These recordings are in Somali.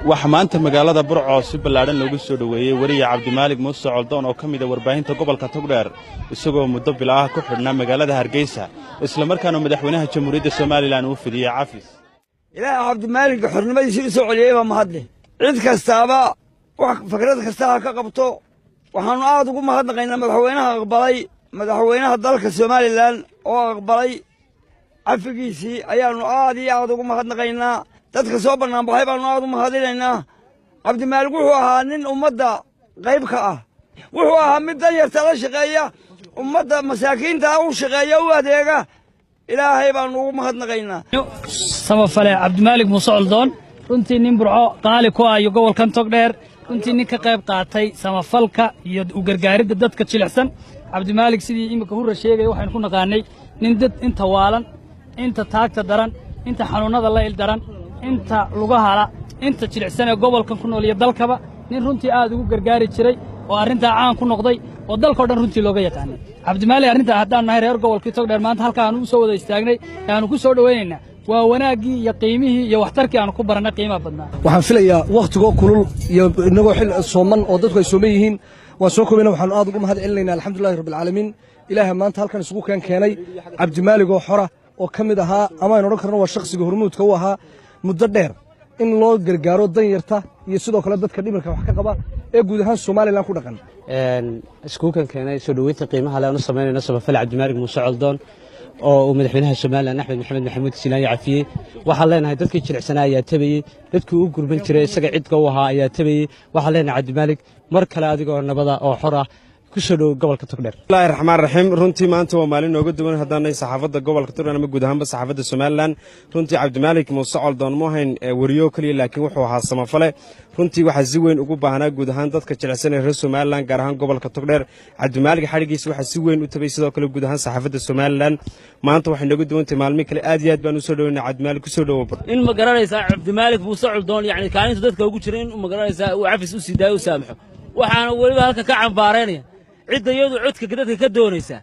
waxaa maanta magaalada Burco si ballaaran loogu soo dhaweeyay wariye Cabdimaalig Muuse Coldoon oo kamid ah warbaahinta gobolka Togdheer isagoo muddo bilaa ku xidhnaa magaalada Hargeysa isla markaana madaxweynaha Jamhuuriyadda Soomaaliland uu fidiyay cafis. Ilaahay Cabdimaalig xornimadiisa soo celiyay ma hadle cid kastaaba wax fikrad kasta ka qabto waxaan aad ugu mahadnaqaynaa madaxweynaha dalka Soomaaliland oo aqbalay cafigiisii ayaanu aad iyo aad ugu mahadnaqaynaa dadka soo banaan baxay baanu aad u mahadinaynaa. Cabdimaalig wuxuu ahaa nin ummadda qayb ka ah, wuxuu ahaa mid danyarta la shaqeeya, ummadda masaakiinta u shaqeeya u adeega. ilaahay baanu ugu mahadnaqaynaa. samafale Cabdimaalig Muuse Coldoon runtii nin Burco qaali ku ah gobolkan Togdheer runtii nin ka qayb qaatay samafalka iyo u gargaaridda dadka jilicsan. Cabdimaalig sidii imika hore sheegay waxaan ku naqaanay nin dad inta waalan inta taagta daran inta xanuunada la il daran inta lugaha inta jilicsan ee gobolkan ku nool iyo dalkaba nin runtii aad ugu gargaari jiray oo arinta caan ku noqday oo dalka dhan runtii looga yaqaan. Cabdimaalig arinta haddaan nahay reer gobolka Togdheer maanta halka aanu soo wada istaagnay aanu ku soo dhaweynaa waa wanaagii iyo qiimihii iyo waxtarkii aanu ku baranay qiimaha badnaa. waxaan filayaa waqtiga kulul iyo inagoo xil sooman oo dadku ay sooman yihiin waan soo koobnaa waxaan aad ugu mahad celinaynaa alxamdulillahi rabbil caalamiin. ilaahay maanta halkan isugu keenay Cabdimaalig oo xora oo kamid ahaa ama aan oran karno waa shakhsiga hormuudka u ahaa muddo dheer in loo gargaaro danyarta iyo sidoo kale dadka dhimirka wax ka qaba ee guud ahaan Soomaaliland ku dhaqan. isku keenay soo dhaweynta qiimaha leh oo sameynayna samafal Cabdimaalig Muuse Coldoon oo madaxweynaha Soomaaliland Axmed Maxamed Maxamuud Silaan cafiyay. waxaan leenahay dadkii jilicsanaa ayaa tabayay dadkii u gurban jiray isaga cidka u ahaa ayaa tabayay. waxaan leenahay Cabdimaalig mar kale adigoo nabada oo xor ah ku soo dhow gobolka Togdheer. Bismillaahiir Rahmaanir Rahiim. runtii maanta waa maalin nooga duwan haddaanay saxaafadda gobolka Togdheer ama guud ahaanba saxaafadda Soomaaliland. runtii Cabdimaalig Muuse Coldoon ma ahayn wariyo kaliya laakiin wuxuu ahaa samafale. runtii waxa si weyn ugu baahnaa guud ahaan dadka jilicsan ee reer Soomaaliland gaar ahaan gobolka Togdheer. Cabdimaalig xarigiisa waxa si weyn u tabay sidoo kale guud ahaan saxaafadda Soomaaliland. maanta waxay nooga duwan tahay maalmo kale aad iyo aad baan u soo dhaweynaa Cabdimaalig ku soo dhawo. in ma garanaysaa Cabdimaalig Muuse Coldoon yani kaalinta dadka ugu jiray in ma garanaysaa uu cafis u sidaayo u saamaxo waxaana waliba halka ka canbaareynaya cidda iyadu codka dadka ka doonaysa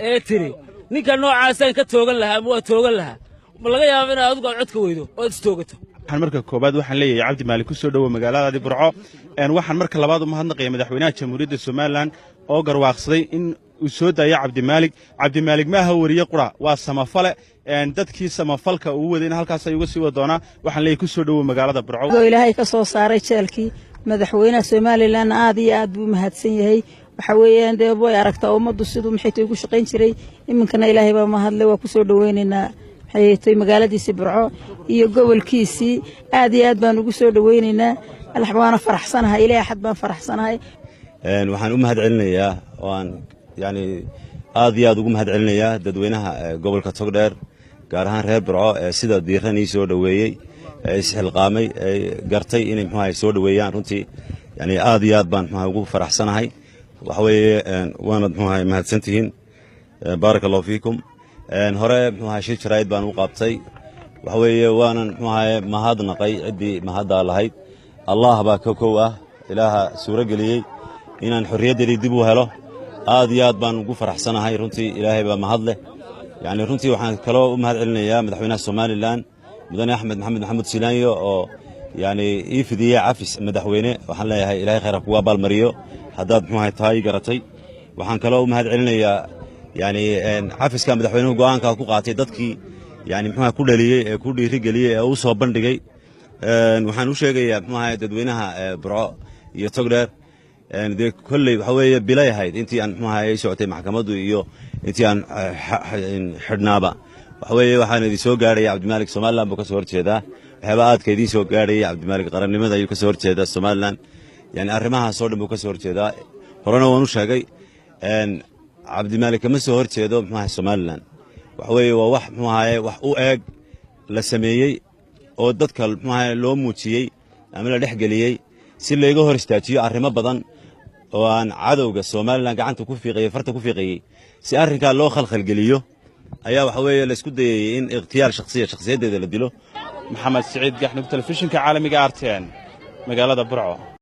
ee tiri ninka noocaas aan ka toogan lahaa ama waa toogan lahaa ma laga yaabo in aad codka weydo oo istoogato. waxaan marka koobaad waxaan leeyahay Cabdimaalig ku soo dhawo magaalada Burco waxaan marka labaad u mahadnaqayaa madaxweynaha Jamhuuriyadda Soomaaliland oo garwaaqsaday in uu soo daayo Cabdimaalig ma aha wariye qura waa samafale dadkii samafalka uu waday in halkaas ay uga sii wadoona waxaan leeyahay ku soo dhawo magaalada Burco. ilaahay ka soo saaray jeelkii madaxweynaha Soomaaliland aad iyo aad buu mahadsan yahay. waxa weeyaan dee way aragtaa ummaddu sidoo maxay ugu shaqayn jiray iminkana ilaahay baa mahadlay waa ku soo dhaweynaynaa maxay magaaladiisa Burco iyo gobolkiisii aad iyo aad baan ugu soo dhaweynaynaa waana faraxsanahay ilaahay xad baan faraxsanahay. waxaan u mahad celinayaa waan yani aad iyo aad ugu mahad celinayaa dadweynaha gobolka Togdheer gaar ahaan reer Burco sida diiran ii soo dhaweeyay isxilqaamay gartay inay maxay soo dhaweeyaan runtii yani aad iyo aad baan ugu faraxsanahay. waxweeye waanad mahadsantihiin barakallahu fiikum. hore shir jaraa'id baan u qabtay waxweeye waanan mahadnaqay ciddii mahadda lahayd allah baa ka kow ah ilaaha suuro geliyey inaan xorriyaddeedii dib u helo aad iyo aad baan ugu faraxsanahay runtii ilaahay baa mahad leh. yani runtii waxaan kaloo u mahad celinayaa madaxweynaha Soomaaliland mudane Axmed Maxamed Maxamuud Silaan oo yani ii fidiyay cafis madaxweyne waxaan leeyahay ilaahay khayr kuga baalmariyo haddaad tahay garatay. waxaan kaloo u mahad celinayaa yani cafiska madaxweynuhu go'aanka ku qaatay dadkii yani ku dhaliyay ee ku dhiirigeliyay ee u soo bandhigay. waxaan u sheegayaa dadweynaha Burco iyo Togdheer de kulley waxa weeye bilay ahayd intii aan ay socotay maxkamaddu iyo intii aan xidhnaaba waxa weeye waxaan idin soo gaaraya Cabdimaalig Soomaaliland buu ka soo horjeedaa waxyaaba aadka idin soo gaaraya Cabdimaalig qarannimada ayuu ka soo horjeedaa Soomaaliland yani arrimahaas oo dhan buu ka soo horjeedaa. horena waan u sheegay Cabdimaalig kama soo horjeedo Soomaaliland waxa weeye waa wax wax u eeg la sameeyay oo dadka loo muujiyay ama la dhexgeliyay si leega hor istaajiyo arrimo badan oo aan cadowga Soomaaliland gacanta ku fiiqay farta ku fiiqay si arrinka loo khalkhal geliyo ayaa waxa weeye la isku dayay in ikhtiyaar shakhsiyadeeda la dilo. Maxamed Saciid Gaxnug telefishinka caalamiga RTN magaalada Burco.